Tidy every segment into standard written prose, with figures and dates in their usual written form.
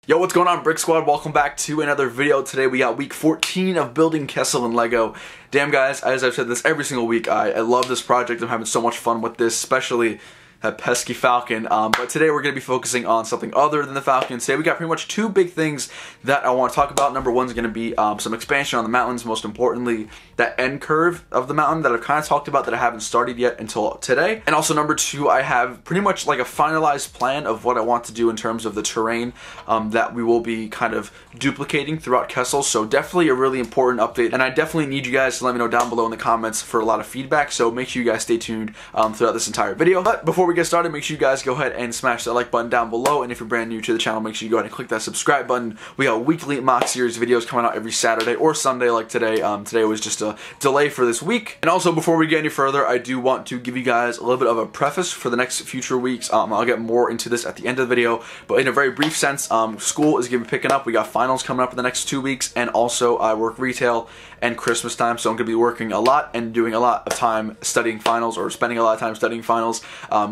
Yo, what's going on, Brick Squad? Welcome back to another video. Today we got week 14 of building Kessel and Lego. Damn guys, as I've said this every single week, I love this project. I'm having so much fun with this, especially that pesky falcon. But today we're going to be focusing on something other than the falcon. Today we got pretty much two big things that I want to talk about. Number one is going to be some expansion on the mountains, most importantly that end curve of the mountain that I've kind of talked about that I haven't started yet until today. And also number two, I have pretty much like a finalized plan of what I want to do in terms of the terrain that we will be kind of duplicating throughout Kessel. So definitely a really important update, and I definitely need you guys to let me know down below in the comments for a lot of feedback, so make sure you guys stay tuned throughout this entire video. But before we get started, make sure you guys go ahead and smash that like button down below, and if you're brand new to the channel, make sure you go ahead and click that subscribe button. We got weekly mock series videos coming out every Saturday or Sunday like today. Today was just a delay for this week. And also, before we get any further, I do want to give you guys a little bit of a preface for the next future weeks. I'll get more into this at the end of the video, but in a very brief sense, school is going to be picking up. We got finals coming up in the next 2 weeks, and also I work retail and Christmas time, so I'm going to be working a lot and doing a lot of time studying finals, or spending a lot of time studying finals.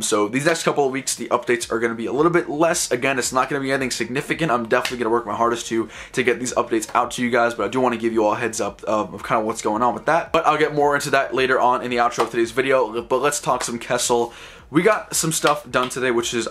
So these next couple of weeks, the updates are going to be a little bit less. Again, it's not going to be anything significant. I'm definitely going to work my hardest to get these updates out to you guys, but I do want to give you all a heads up of kind of what's going on with that. But I'll get more into that later on in the outro of today's video. But let's talk some Kessel. We got some stuff done today, which is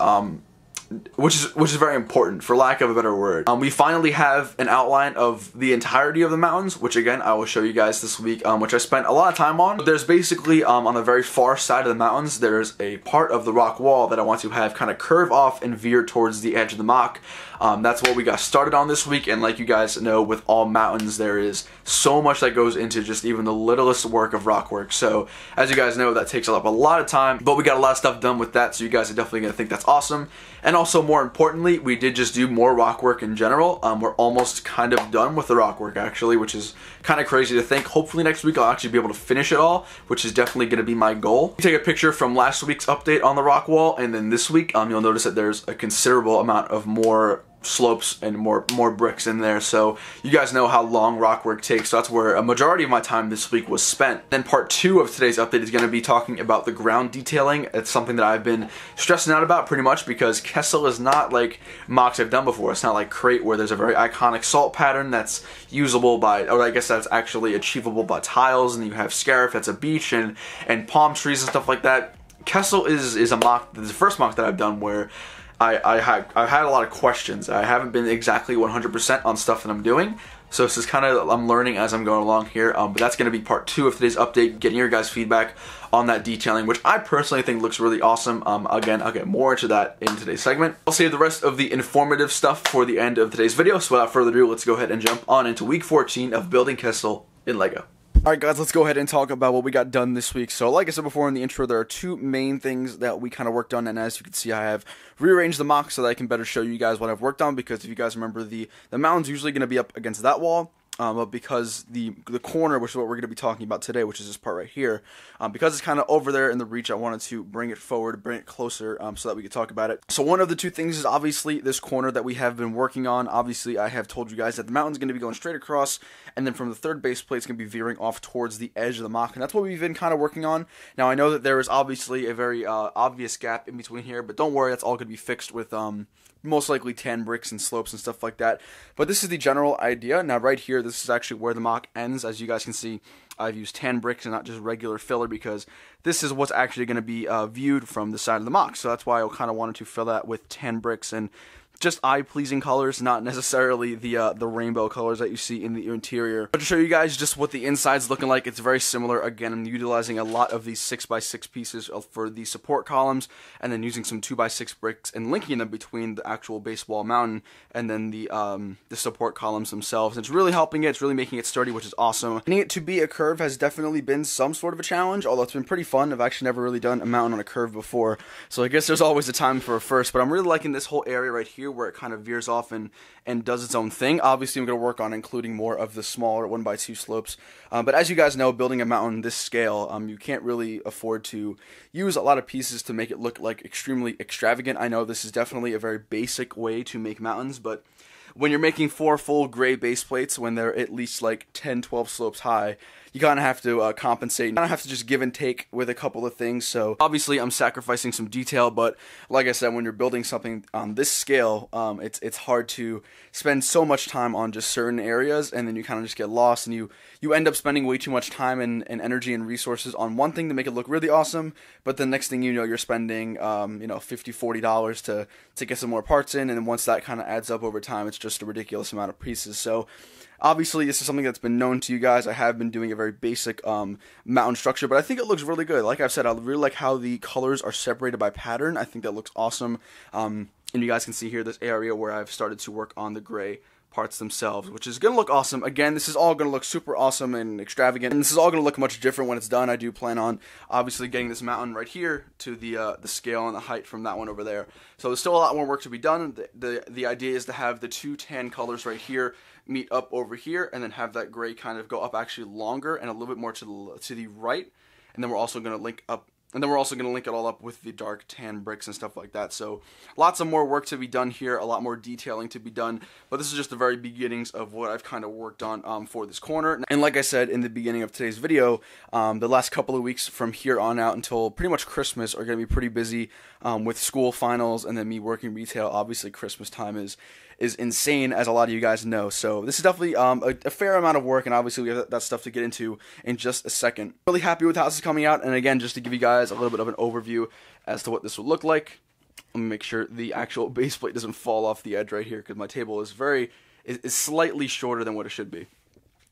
very important, for lack of a better word. We finally have an outline of the entirety of the mountains, which again I will show you guys this week, which I spent a lot of time on. There's basically on the very far side of the mountains, there's a part of the rock wall that I want to have kind of curve off and veer towards the edge of the mock. That's what we got started on this week, and like you guys know, with all mountains there is so much that goes into just even the littlest work of rock work. So as you guys know, that takes up a lot of time, but we got a lot of stuff done with that, so you guys are definitely going to think that's awesome. And also, more importantly, we did just do more rock work in general. We're almost kind of done with the rock work actually, which is kind of crazy to think. Hopefully next week I'll actually be able to finish it all, which is definitely going to be my goal. Take a picture from last week's update on the rock wall, and then this week you'll notice that there's a considerable amount of more slopes and more bricks in there. So you guys know how long rock work takes, so that's where a majority of my time this week was spent. Then part two of today's update is going to be talking about the ground detailing. It's something that I've been stressing out about pretty much, because Kessel is not like mocks I've done before. It's not like Crate, where there's a very iconic salt pattern that's usable by, or I guess that's actually achievable by tiles, and you have Scarif that's a beach and palm trees and stuff like that. Kessel is a mock, the first mock that I've done where I've had a lot of questions. I haven't been exactly 100% on stuff that I'm doing, so this is kind of, I'm learning as I'm going along here. But that's going to be part two of today's update, getting your guys' feedback on that detailing, which I personally think looks really awesome. Again, I'll get more into that in today's segment. I'll save the rest of the informative stuff for the end of today's video, so without further ado, let's go ahead and jump on into week 14 of building Kessel in Lego. Alright guys, let's go ahead and talk about what we got done this week. So like I said before in the intro, there are two main things that we kind of worked on, and as you can see, I have rearranged the mock so that I can better show you guys what I've worked on, because if you guys remember, the mountain's usually going to be up against that wall. But because the corner, which is what we're going to be talking about today, which is this part right here, because it's kind of over there in the reach, I wanted to bring it forward, bring it closer, so that we could talk about it. So one of the two things is obviously this corner that we have been working on. Obviously, I have told you guys that the mountain's going to be going straight across, and then from the third base plate, it's going to be veering off towards the edge of the mock, and that's what we've been kind of working on. Now, I know that there is obviously a very obvious gap in between here, but don't worry, that's all going to be fixed with most likely tan bricks and slopes and stuff like that. But this is the general idea. Now right here, this is actually where the mock ends. As you guys can see, I've used tan bricks and not just regular filler, because this is what's actually going to be viewed from the side of the mock. So that's why I kind of wanted to fill that with tan bricks and just eye-pleasing colors, not necessarily the rainbow colors that you see in the interior. But to show you guys just what the inside's looking like, it's very similar. Again, I'm utilizing a lot of these 6x6 pieces for the support columns, and then using some 2x6 bricks and linking them between the actual base wall mountain and then the support columns themselves. And it's really helping it. It's really making it sturdy, which is awesome. Getting it to be a curve has definitely been some sort of a challenge, although it's been pretty fun. I've actually never really done a mountain on a curve before, so I guess there's always a time for a first. But I'm really liking this whole area right here, where it kind of veers off and does its own thing. Obviously, I'm going to work on including more of the smaller 1x2 slopes. But as you guys know, building a mountain this scale, you can't really afford to use a lot of pieces to make it look like extremely extravagant. I know this is definitely a very basic way to make mountains, but when you're making 4 full gray base plates, when they're at least like 10, 12 slopes high, you kind of have to compensate. You kind of have to just give and take with a couple of things. So obviously I'm sacrificing some detail, but like I said, when you're building something on this scale, it's hard to spend so much time on just certain areas, and then you kind of just get lost, and you end up spending way too much time and energy and resources on one thing to make it look really awesome, but the next thing you know, you're spending $50, $40 to get some more parts in, and then once that kind of adds up over time, it's just a ridiculous amount of pieces. So obviously, this is something that's been known to you guys. I have been doing a very basic mountain structure, but I think it looks really good. Like I've said, I really like how the colors are separated by pattern. I think that looks awesome. And you guys can see here this area where I've started to work on the gray parts themselves, which is going to look awesome. Again, this is all going to look super awesome and extravagant, and this is all going to look much different when it's done. I do plan on obviously getting this mountain right here to the scale and the height from that one over there. So there's still a lot more work to be done. The idea is to have the 2 tan colors right here meet up over here, and then have that gray kind of go up actually longer and a little bit more to the right. And then we're also going to link up. And then we're also going to link it all up with the dark tan bricks and stuff like that. So lots of more work to be done here, a lot more detailing to be done. But this is just the very beginnings of what I've kind of worked on for this corner. And like I said in the beginning of today's video, the last couple of weeks from here on out until pretty much Christmas are going to be pretty busy with school finals and then me working retail. Obviously Christmas time is insane, as a lot of you guys know. So this is definitely a fair amount of work, and obviously we have that stuff to get into in just a second. Really happy with how this is coming out, and again, just to give you guys a little bit of an overview as to what this will look like. Let me make sure the actual base plate doesn't fall off the edge right here, because my table is slightly shorter than what it should be.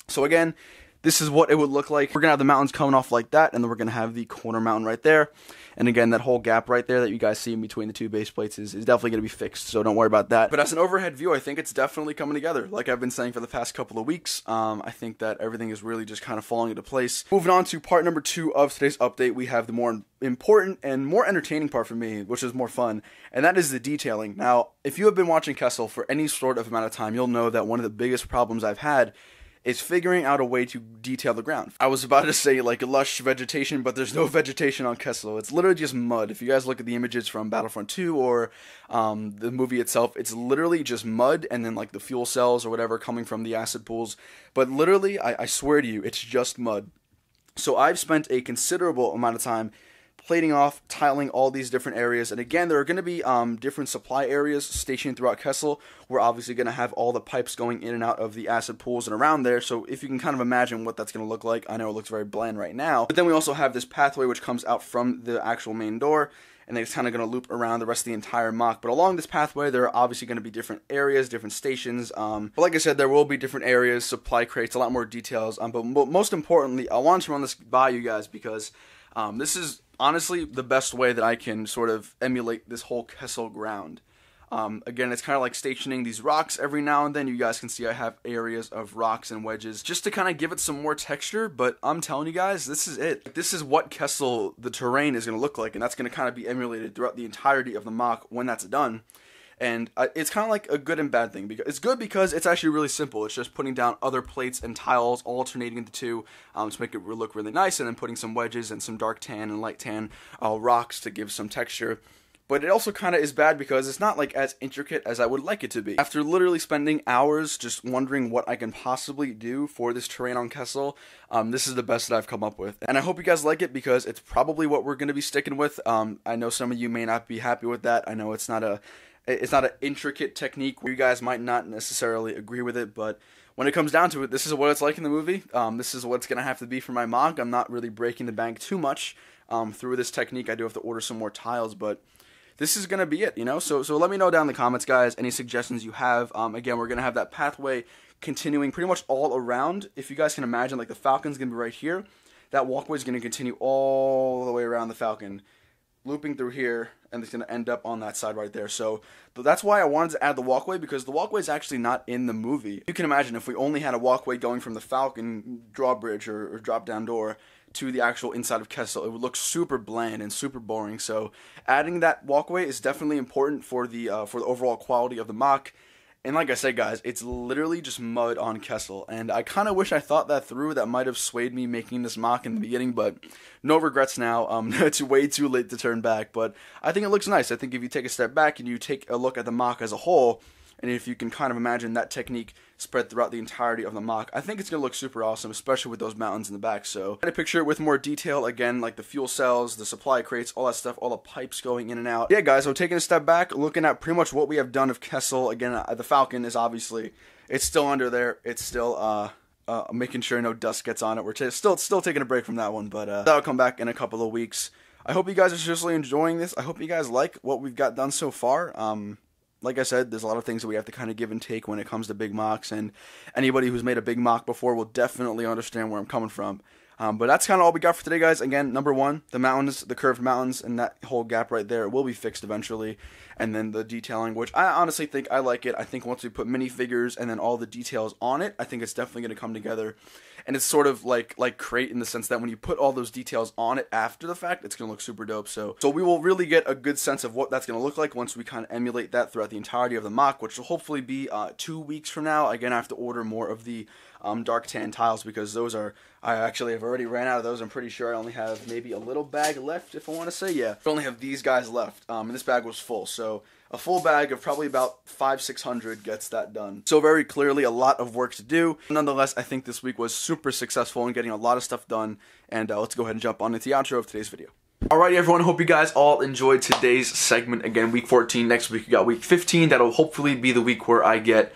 So again, this is what it would look like. We're going to have the mountains coming off like that, and then we're going to have the corner mountain right there. And again, that whole gap right there that you guys see in between the 2 base plates is definitely going to be fixed, so don't worry about that. But as an overhead view, I think it's definitely coming together. Like I've been saying for the past couple of weeks, I think that everything is really just kind of falling into place. Moving on to part number 2 of today's update, we have the more important and more entertaining part for me, which is more fun, and that is the detailing. Now, if you have been watching Kessel for any sort of amount of time, you'll know that one of the biggest problems I've had is figuring out a way to detail the ground. I was about to say like lush vegetation, but there's no vegetation on Kessel. It's literally just mud. If you guys look at the images from Battlefront 2 or the movie itself, it's literally just mud and then like the fuel cells or whatever coming from the acid pools. But literally, I swear to you, it's just mud. So I've spent a considerable amount of time plating off, tiling all these different areas, and again, there are going to be different supply areas stationed throughout Kessel. We're obviously going to have all the pipes going in and out of the acid pools and around there, so if you can kind of imagine what that's going to look like, I know it looks very bland right now, but then we also have this pathway which comes out from the actual main door, and then it's kind of going to loop around the rest of the entire mock. But along this pathway, there are obviously going to be different areas, different stations. But like I said, there will be different areas, supply crates, a lot more details. But most importantly, I wanted to run this by you guys because this is honestly the best way that I can sort of emulate this whole Kessel ground. Again, it's kind of like stationing these rocks every now and then. You guys can see I have areas of rocks and wedges just to kind of give it some more texture, but I'm telling you guys, this is it. This is what Kessel, the terrain, is going to look like, and that's going to kind of be emulated throughout the entirety of the mock when that's done. And it's kind of like a good and bad thing. Because it's good because it's actually really simple. It's just putting down other plates and tiles, alternating the two to make it look really nice, and then putting some wedges and some dark tan and light tan rocks to give some texture. But it also kind of is bad because it's not like as intricate as I would like it to be. After literally spending hours just wondering what I can possibly do for this terrain on Kessel, this is the best that I've come up with. And I hope you guys like it because it's probably what we're going to be sticking with. I know some of you may not be happy with that. I know it's not an intricate technique. You guys might not necessarily agree with it, but when it comes down to it, this is what it's like in the movie. This is what it's going to have to be for my mock. I'm not really breaking the bank too much through this technique. I do have to order some more tiles, but this is going to be it, you know? So let me know down in the comments, guys, any suggestions you have. Again, we're going to have that pathway continuing pretty much all around. If you guys can imagine, like the Falcon's going to be right here. That walkway is going to continue all the way around the Falcon, looping through here, and it's going to end up on that side right there. So that's why I wanted to add the walkway, because the walkway is actually not in the movie. You can imagine if we only had a walkway going from the Falcon drawbridge or drop-down door to the actual inside of Kessel, it would look super bland and super boring. So adding that walkway is definitely important for the overall quality of the mock. And like I said, guys, it's literally just mud on Kessel, and I kind of wish I thought that through. That might have swayed me making this mock in the beginning, but no regrets now. It's way too late to turn back, but I think it looks nice. I think if you take a step back and you take a look at the mock as a whole, And if you can kind of imagine that technique spread throughout the entirety of the mock, I think it's going to look super awesome, especially with those mountains in the back. So I picture it with more detail, again, like the fuel cells, the supply crates, all that stuff, all the pipes going in and out. Yeah, guys, so taking a step back, looking at pretty much what we have done of Kessel. Again, the Falcon is obviously, it's still under there. It's still making sure no dust gets on it. We're still taking a break from that one, but that'll come back in a couple of weeks. I hope you guys are seriously enjoying this. I hope you guys like what we've got done so far. Like I said, there's a lot of things that we have to kind of give and take when it comes to big mocks, and anybody who's made a big mock before will definitely understand where I'm coming from. But that's kind of all we got for today, guys. Again, number one, the mountains, the curved mountains, and that whole gap right there will be fixed eventually. And then the detailing, which I honestly think I like it. I think once we put minifigures and then all the details on it, I think it's definitely going to come together. And it's sort of like Crate in the sense that when you put all those details on it after the fact, it's going to look super dope. So we will really get a good sense of what that's going to look like once we kind of emulate that throughout the entirety of the mock, which will hopefully be 2 weeks from now. Again, I have to order more of the dark tan tiles because those are, I actually have already ran out of those. I'm pretty sure I only have maybe a little bag left, if I want to say. Yeah, I only have these guys left, and this bag was full. So a full bag of probably about 500-600 gets that done. So very clearly a lot of work to do. Nonetheless, I think this week was super successful in getting a lot of stuff done. And let's go ahead and jump on into the outro of today's video. Alrighty, everyone, hope you guys all enjoyed today's segment. Again, week 14. Next week we got week 15. That'll hopefully be the week where I get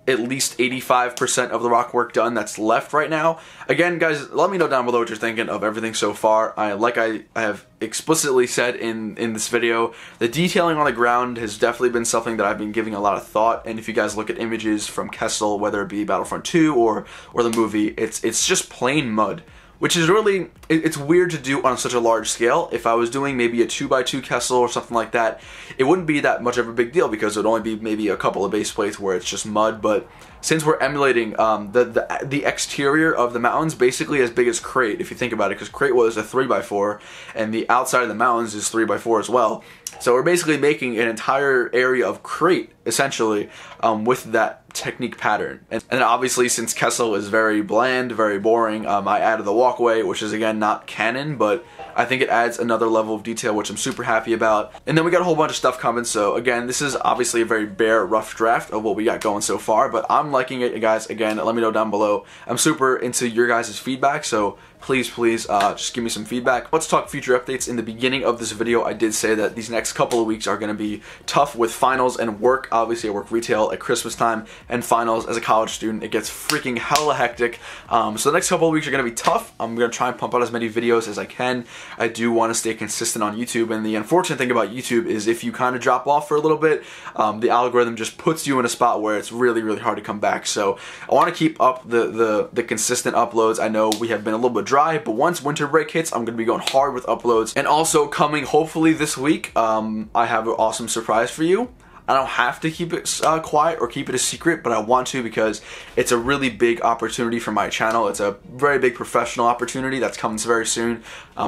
at least 85% of the rock work done that's left right now. Again, guys, let me know down below what you're thinking of everything so far. Like I have explicitly said in this video, the detailing on the ground has definitely been something that I've been giving a lot of thought. And if you guys look at images from Kessel, whether it be Battlefront 2 or the movie, it's just plain mud. Which is really, it's weird to do on such a large scale. If I was doing maybe a 2x2 Kessel or something like that, it wouldn't be that much of a big deal because it would only be maybe a couple of base plates where it's just mud. But since we're emulating the exterior of the mountains, basically as big as Crate, if you think about it, because Crate was a 3x4, and the outside of the mountains is 3x4 as well. So we're basically making an entire area of Crate, essentially, with that technique pattern. And obviously, since Kessel is very bland, very boring, I added the walkway, which is, again, not canon, but I think it adds another level of detail, which I'm super happy about. And then we got a whole bunch of stuff coming, so again, this is obviously a very bare, rough draft of what we got going so far, but I'm liking it, guys. Again, let me know down below. I'm super into your guys' feedback, so please just give me some feedback. Let's talk future updates. In the beginning of this video, I did say that these next couple of weeks are going to be tough with finals and work. Obviously, I work retail at Christmas time, and finals as a college student, it gets freaking hella hectic. So the next couple of weeks are going to be tough. I'm going to try and pump out as many videos as I can. I do want to stay consistent on YouTube, and the unfortunate thing about YouTube is if you kind of drop off for a little bit, the algorithm just puts you in a spot where it's really, really hard to come back. So I want to keep up the consistent uploads. I know we have been a little bit dry, but once winter break hits, I'm going to be going hard with uploads. And also coming hopefully this week, I have an awesome surprise for you. I don't have to keep it quiet or keep it a secret, but I want to because it's a really big opportunity for my channel. It's a very big professional opportunity that's coming very soon.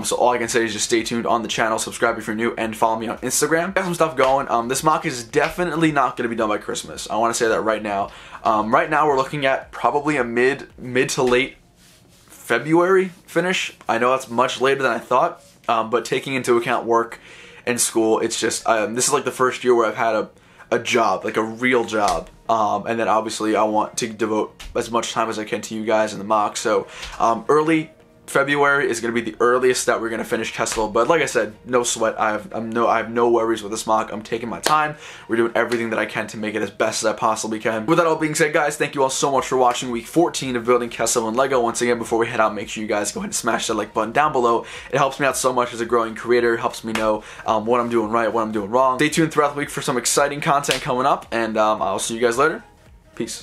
So all I can say is just stay tuned on the channel, subscribe if you're new, and follow me on Instagram. Got some stuff going. This mock is definitely not going to be done by Christmas. I want to say that right now. Right now we're looking at probably a mid to late February finish. I know that's much later than I thought, but taking into account work and school, it's just this is like the first year where I've had a job, like a real job, and then obviously I want to devote as much time as I can to you guys in the mock. So early February is going to be the earliest that we're going to finish Kessel, but like I said, no sweat. I have no worries with this mock. I'm taking my time. We're doing everything that I can to make it as best as I possibly can. With that all being said, guys, thank you all so much for watching week 14 of building Kessel and Lego. Once again, before we head out, make sure you guys go ahead and smash that like button down below. It helps me out so much as a growing creator. It helps me know what I'm doing right, what I'm doing wrong. Stay tuned throughout the week for some exciting content coming up, and I'll see you guys later. Peace.